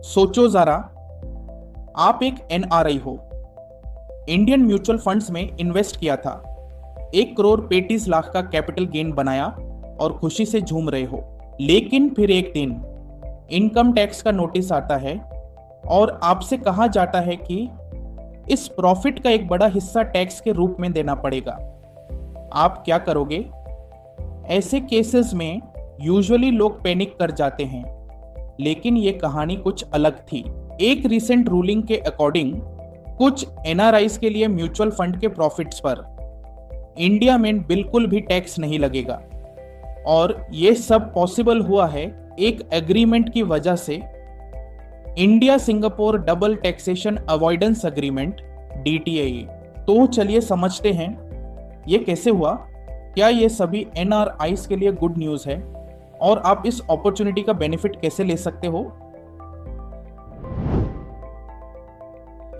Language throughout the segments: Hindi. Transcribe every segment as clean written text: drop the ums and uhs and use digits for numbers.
सोचो जरा, आप एक एनआरआई हो, इंडियन म्यूचुअल फंड्स में इन्वेस्ट किया था, 1,35,00,000 का कैपिटल गेन बनाया और खुशी से झूम रहे हो। लेकिन फिर एक दिन इनकम टैक्स का नोटिस आता है और आपसे कहा जाता है कि इस प्रॉफिट का एक बड़ा हिस्सा टैक्स के रूप में देना पड़ेगा। आप क्या करोगे? ऐसे केसेस में यूजुअली लोग पैनिक कर जाते हैं, लेकिन ये कहानी कुछ अलग थी। एक रिसेंट रूलिंग के अकॉर्डिंग कुछ एनआरआईज के लिए म्यूचुअल फंड के प्रॉफिट्स पर इंडिया में बिल्कुल भी टैक्स नहीं लगेगा, और ये सब पॉसिबल हुआ है एक एग्रीमेंट की वजह से, India Singapore double taxation avoidance agreement DTAA। तो चलिए समझते हैं ये कैसे हुआ, क्या ये सभी एनआरआईज के लिए गुड न्यूज़ है और आप इस अपॉर्चुनिटी का बेनिफिट कैसे ले सकते हो।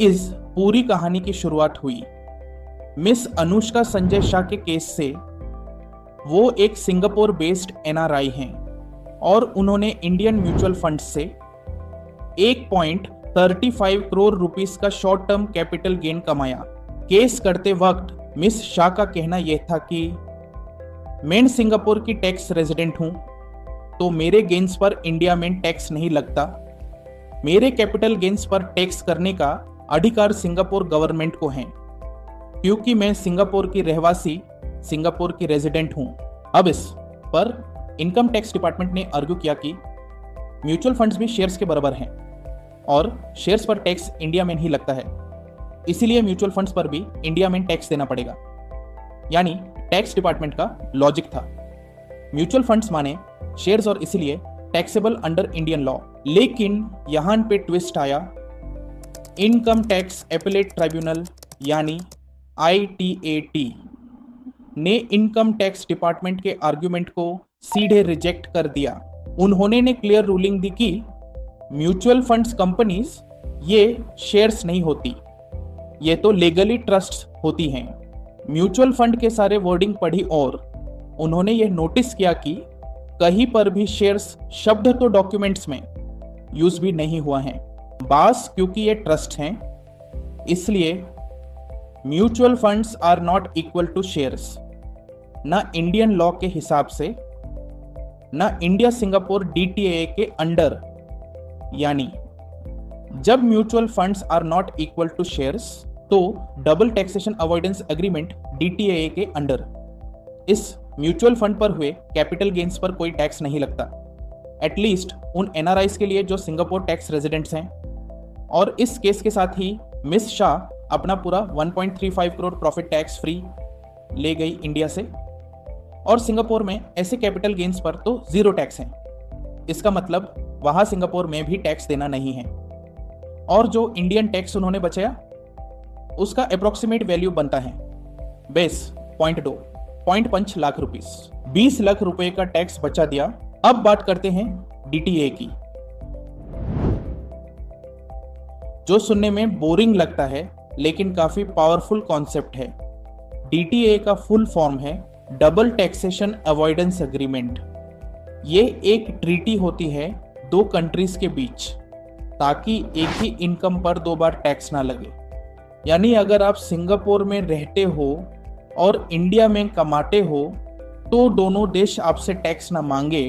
इस पूरी कहानी की शुरुआत हुई मिस अनुष्का संजय शाह के केस से। वो एक सिंगापुर बेस्ड एनआरआई हैं और उन्होंने इंडियन म्यूचुअल फंड से 1.35 करोड़ रुपीस का शॉर्ट टर्म कैपिटल गेन कमाया। केस करते वक्त मिस शाह का कहना यह था कि मैं सिंगापुर की टैक्स रेजिडेंट हूं, तो मेरे गेन्स पर इंडिया में टैक्स नहीं लगता। मेरे कैपिटल गेन्स पर टैक्स करने का अधिकार सिंगापुर गवर्नमेंट को है, क्योंकि मैं सिंगापुर की रहवासी, सिंगापुर की रेजिडेंट हूं। अब इस पर इनकम टैक्स डिपार्टमेंट ने आर्ग्यू किया कि म्यूचुअल फंड्स भी शेयर्स के बराबर हैं और शेयर्स पर टैक्स इंडिया में नहीं लगता है, इसीलिए म्यूचुअल फंड्स पर भी इंडिया में टैक्स देना पड़ेगा। यानी टैक्स डिपार्टमेंट का लॉजिक था म्यूचुअल फंड्स माने शेयर्स और इसीलिए टैक्सेबल अंडर इंडियन लॉ। लेकिन यहां पे ट्विस्ट आया। इनकम टैक्स एपेलेट ट्राइब्यूनल यानी ITAT ने इनकम टैक्स डिपार्टमेंट के आर्ग्यूमेंट को सीधे रिजेक्ट कर दिया। उन्होंने ने क्लियर रूलिंग दी कि म्यूचुअल फंड्स कंपनीज ये शेयर्स नहीं होती, ये तो लीगली ट्रस्ट होती हैं। म्यूचुअल फंड के सारे वर्डिंग पढ़ी और उन्होंने ये नोटिस किया कि कहीं पर भी शेयर्स शब्द तो डॉक्यूमेंट्स में यूज भी नहीं हुआ है। बस क्योंकि ये ट्रस्ट हैं, इसलिए mutual funds are not equal to shares, ना इंडियन लॉ के हिसाब से, ना इंडिया सिंगापुर DTAA के अंडर। यानी जब mutual funds are not equal to shares, तो double taxation avoidance agreement DTAA के अंडर इस म्यूचुअल फंड पर हुए कैपिटल गेन्स पर कोई टैक्स नहीं लगता, एटलीस्ट उन एनआरआईज के लिए जो सिंगापुर टैक्स रेजिडेंट्स हैं। और इस केस के साथ ही मिस शाह अपना पूरा 1.35 करोड़ प्रॉफिट टैक्स फ्री ले गई इंडिया से, और सिंगापुर में ऐसे कैपिटल गेन्स पर तो जीरो टैक्स है। इसका मतलब वहां सिंगापुर में भी टैक्स देना नहीं है, और जो इंडियन टैक्स उन्होंने बचाया उसका अप्रोक्सीमेट वैल्यू बनता है बेस 0.5 लाख रुपीस। 20 लाख रुपए का टैक्स बचा दिया। अब बात करते हैं DTA की, जो सुनने में बोरिंग लगता है लेकिन काफी पावरफुल कॉन्सेप्ट है। DTA का फुल फॉर्म है डबल टैक्सेशन अवॉइडेंस एग्रीमेंट। ये एक ट्रीटी होती है दो कंट्रीज के बीच, ताकि एक ही इनकम पर दो बार टैक्स ना लगे। यानी अगर आप सिंगापुर में रहते हो और इंडिया में कमाते हो, तो दोनों देश आपसे टैक्स ना मांगे।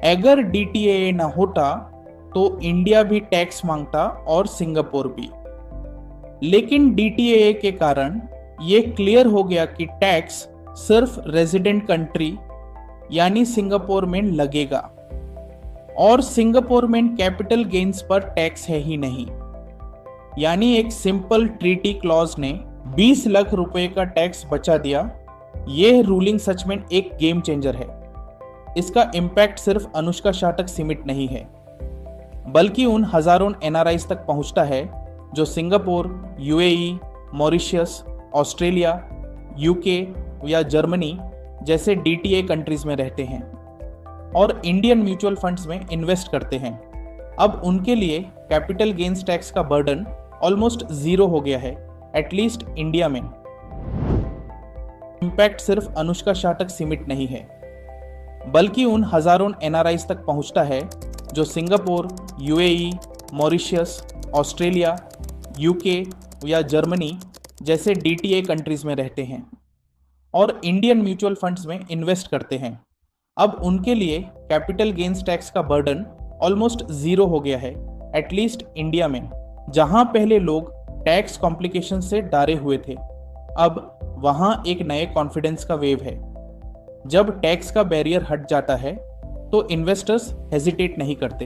अगर DTAA ना होता तो इंडिया भी टैक्स मांगता और सिंगापुर भी। लेकिन DTAA के कारण ये क्लियर हो गया कि टैक्स सिर्फ रेजिडेंट कंट्री यानी सिंगापुर में लगेगा, और सिंगापुर में कैपिटल गेन्स पर टैक्स है ही नहीं। यानी एक सिंपल ट्रीटी क्लॉज ने 20 लाख रुपए का टैक्स बचा दिया। यह रूलिंग सच में एक गेम चेंजर है। इसका इम्पैक्ट सिर्फ अनुष्का शाह तक सीमित नहीं है, बल्कि उन हजारों एनआरआईज तक पहुंचता है जो Singapore, UAE, Mauritius, Australia, UK या जर्मनी जैसे DTA कंट्रीज में रहते हैं और इंडियन म्यूचुअल फंड्स में इन्वेस्ट करते हैं। अब उनके लिए कैपिटल गेन्स टैक्स का बर्डन ऑलमोस्ट जीरो हो गया है, एटलीस्ट इंडिया में। इम्पैक्ट सिर्फ अनुष्का शाह तक सीमित नहीं है, बल्कि उन हजारों एनआरआईज तक पहुंचता है जो Singapore, UAE, Mauritius, Australia, UK या जर्मनी जैसे डीटीए कंट्रीज में रहते हैं और इंडियन म्यूचुअल फंड्स में इन्वेस्ट करते हैं। अब उनके लिए कैपिटल गेन्स टैक्स का बर्डन ऑलमोस्ट जीरो हो गया है, एटलीस्ट इंडिया में, जहां पहले लोग टैक्स कॉम्प्लिकेशन से डरे हुए थे। अब वहां एक नए कॉन्फिडेंस का वेव है। जब टैक्स का बैरियर हट जाता है तो इन्वेस्टर्स हेजिटेट नहीं करते,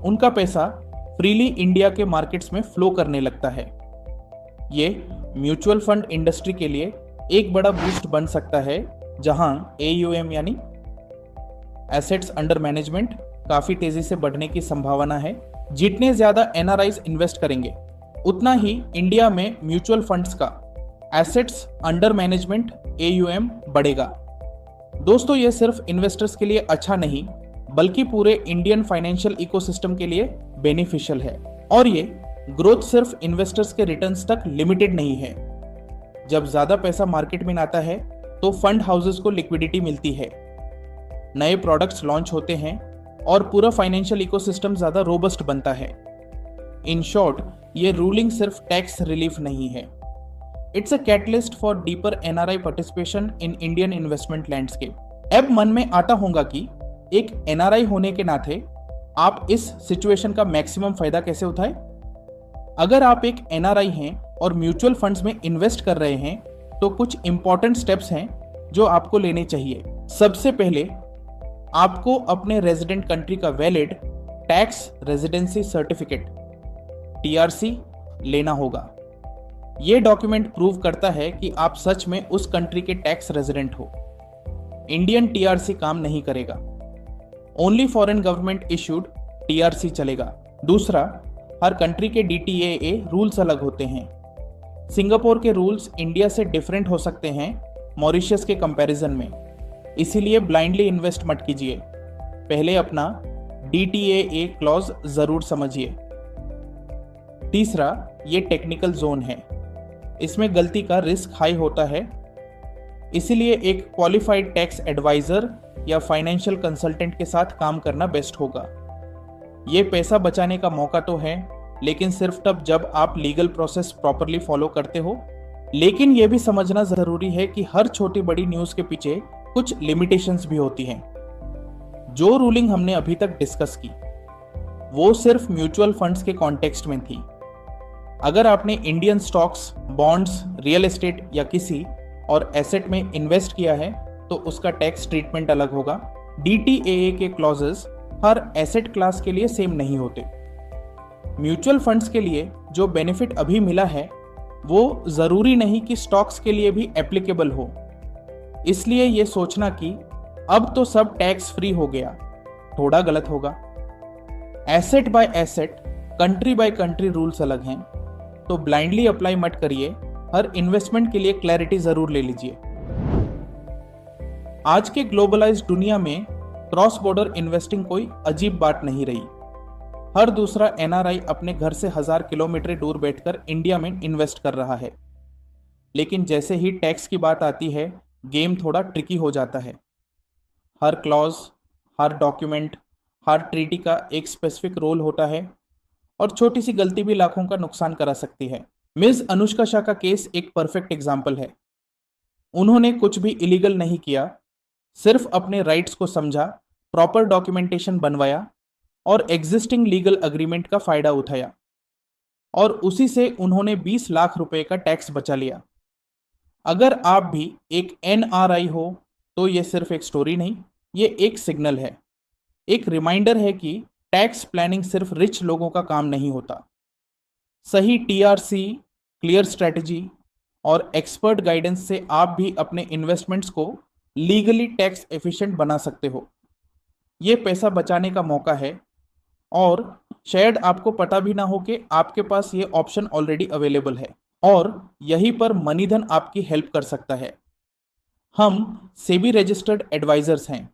उनका पैसा फ्रीली इंडिया के मार्केट्स में फ्लो करने लगता है। ये म्यूचुअल फंड इंडस्ट्री के लिए एक बड़ा बूस्ट बन सकता है, जहां AUM यानी एसेट्स अंडर मैनेजमेंट काफी तेजी से बढ़ने की संभावना है। जितने ज्यादा NRIs इन्वेस्ट करेंगे उतना ही इंडिया में म्यूचुअल फंड्स का एसेट्स अंडर मैनेजमेंट AUM बढ़ेगा। दोस्तों, ये सिर्फ इन्वेस्टर्स के लिए अच्छा नहीं बल्कि पूरे इंडियन फाइनेंशियल इकोसिस्टम के लिए बेनिफिशियल है। और ये ग्रोथ सिर्फ इन्वेस्टर्स के रिटर्न्स तक लिमिटेड नहीं है। जब ज्यादा पैसा मार्केट में आता है तो फंड हाउसेस को लिक्विडिटी मिलती है, नए प्रोडक्ट्स लॉन्च होते हैं और पूरा फाइनेंशियल इकोसिस्टम ज्यादा रोबस्ट बनता है। इन शॉर्ट, ये रूलिंग सिर्फ टैक्स रिलीफ नहीं है, it's a catalyst for deeper NRI participation in Indian investment landscape. अब मन में आता होगा कि एक NRI होने के नाते आप इस सिचुएशन का मैक्सिमम फायदा कैसे उठाएं। अगर आप एक NRI हैं और म्यूचुअल फंड्स में इन्वेस्ट कर रहे हैं तो कुछ इंपॉर्टेंट स्टेप्स हैं जो आपको लेने चाहिए। सबसे पहले आपको अपने रेजिडेंट कंट्री का valid tax residency certificate TRC लेना होगा। यह डॉक्यूमेंट प्रूव करता है कि आप सच में उस कंट्री के टैक्स रेजिडेंट हो। इंडियन TRC काम नहीं करेगा, only foreign government issued TRC चलेगा। दूसरा, हर कंट्री के DTAA रूल्स अलग होते हैं। सिंगापुर के रूल्स इंडिया से डिफरेंट हो सकते हैं मॉरिशस के कंपैरिजन में, इसीलिए ब्लाइंडली इन्वेस्ट मत कीजिए। पहले अपना DTAA क्लॉज जरूर समझिए। तीसरा, ये टेक्निकल जोन है, इसमें गलती का रिस्क हाई होता है, इसीलिए एक क्वालिफाइड टैक्स एडवाइजर या फाइनेंशियल कंसल्टेंट के साथ काम करना बेस्ट होगा। ये पैसा बचाने का मौका तो है, लेकिन सिर्फ तब जब आप लीगल प्रोसेस प्रॉपरली फॉलो करते हो। लेकिन यह भी समझना जरूरी है कि हर छोटी बड़ी न्यूज के पीछे कुछ लिमिटेशंस भी होती हैं। जो रूलिंग हमने अभी तक डिस्कस की वो सिर्फ म्यूचुअल फंड्स के कॉन्टेक्स्ट में थी। अगर आपने Indian stocks, bonds, real estate या किसी और एसेट में इन्वेस्ट किया है तो उसका टैक्स ट्रीटमेंट अलग होगा। DTAA के क्लॉजेस हर एसेट क्लास के लिए सेम नहीं होते। म्यूचुअल फंड्स के लिए जो बेनिफिट अभी मिला है वो जरूरी नहीं कि स्टॉक्स के लिए भी एप्लीकेबल हो। इसलिए ये सोचना कि अब तो सब टैक्स फ्री हो गया थोड़ा गलत होगा। Asset bye asset, country by country rules अलग हैं, तो ब्लाइंडली अप्लाई मत करिए। हर इन्वेस्टमेंट के लिए क्लैरिटी जरूर ले लीजिए। आज के ग्लोबलाइज्ड दुनिया में क्रॉस बॉर्डर इन्वेस्टिंग कोई अजीब बात नहीं रही। हर दूसरा NRI अपने घर से 1000 किलोमीटर दूर बैठकर इंडिया में इन्वेस्ट कर रहा है। लेकिन जैसे ही टैक्स की बात आती है, गेम थोड़ा ट्रिकी हो जाता है। हर क्लॉज, हर डॉक्यूमेंट, हर ट्रीटी का एक स्पेसिफिक रोल होता है और छोटी सी गलती भी लाखों का नुकसान करा सकती है। मिस अनुष्का शाह का केस एक परफेक्ट एग्जाम्पल है। उन्होंने कुछ भी इलीगल नहीं किया, सिर्फ अपने राइट्स को समझा, प्रॉपर डॉक्यूमेंटेशन बनवाया और एग्जिस्टिंग लीगल एग्रीमेंट का फायदा उठाया और उसी से उन्होंने 20 लाख रुपए का टैक्स बचा लिया। अगर आप भी एक NRI हो तो ये सिर्फ एक स्टोरी नहीं, ये एक सिग्नल है, एक रिमाइंडर है कि टैक्स प्लानिंग सिर्फ रिच लोगों का काम नहीं होता। सही TRC, क्लियर स्ट्रेटजी और एक्सपर्ट गाइडेंस से आप भी अपने इन्वेस्टमेंट्स को लीगली टैक्स एफिशिएंट बना सकते हो। ये पैसा बचाने का मौका है और शायद आपको पता भी ना हो कि आपके पास ये ऑप्शन ऑलरेडी अवेलेबल है और यहीं पर मनीधन आपकी हेल्प कर सकता है। हम सेबी रजिस्टर्ड एडवाइजर्स हैं,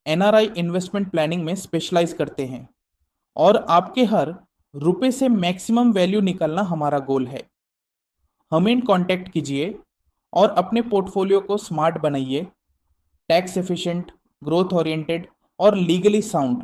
NRI इन्वेस्टमेंट प्लानिंग में स्पेशलाइज करते हैं और आपके हर रुपए से मैक्सिमम वैल्यू निकालना हमारा गोल है। हमें कांटेक्ट कीजिए और अपने पोर्टफोलियो को स्मार्ट बनाइए, टैक्स एफिशिएंट, ग्रोथ ओरिएंटेड और लीगली साउंड।